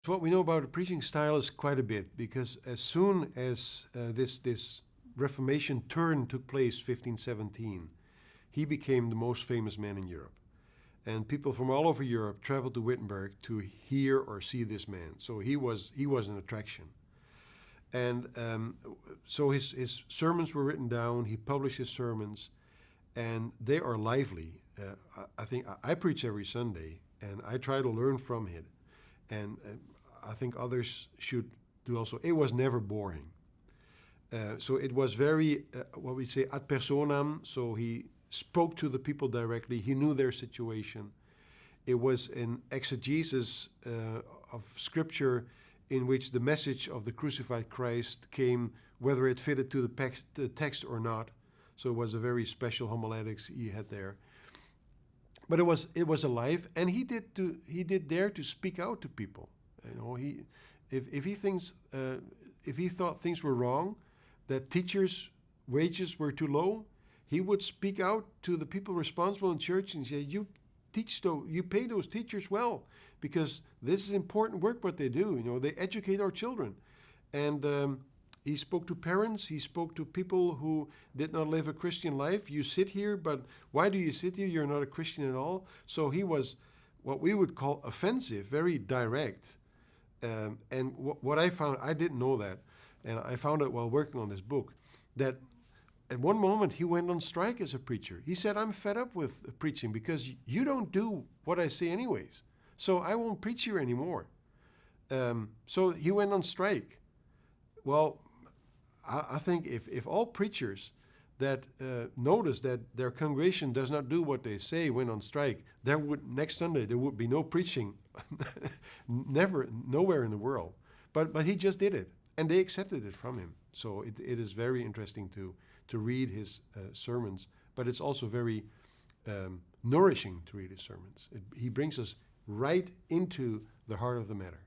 what we know about the preaching style is quite a bit, because as soon as this Reformation turn took place, 1517, he became the most famous man in Europe. And people from all over Europe traveled to Wittenberg to hear or see this man. So he was an attraction. And so his sermons were written down. He published his sermons, and they are lively. I think I preach every Sunday, and I try to learn from it. And I think others should do also. It was never boring. So it was very, what we say, ad personam. So he spoke to the people directly. He knew their situation. It was an exegesis of Scripture in which the message of the crucified Christ came, whether it fitted to the text or not. So it was a very special homiletics he had there. But it was alive, and he did dare to speak out to people. You know, if he thought things were wrong, that teachers' wages were too low, he would speak out to the people responsible in church and say, you pay those teachers well, because this is important work what they do. You know, they educate our children. And he spoke to parents. He spoke to people who did not live a Christian life. You sit here, but why do you sit here? You're not a Christian at all. So he was what we would call offensive, very direct. And what I found, I didn't know that, and I found out while working on this book, that at one moment he went on strike as a preacher. He said, I'm fed up with preaching because you don't do what I say anyways. So I won't preach here anymore. So he went on strike. Well, I think if all preachers that notice that their congregation does not do what they say went on strike, next Sunday there would be no preaching, nowhere in the world. But he just did it, and they accepted it from him. So it is very interesting to read his sermons, but it's also very nourishing to read his sermons. He brings us right into the heart of the matter.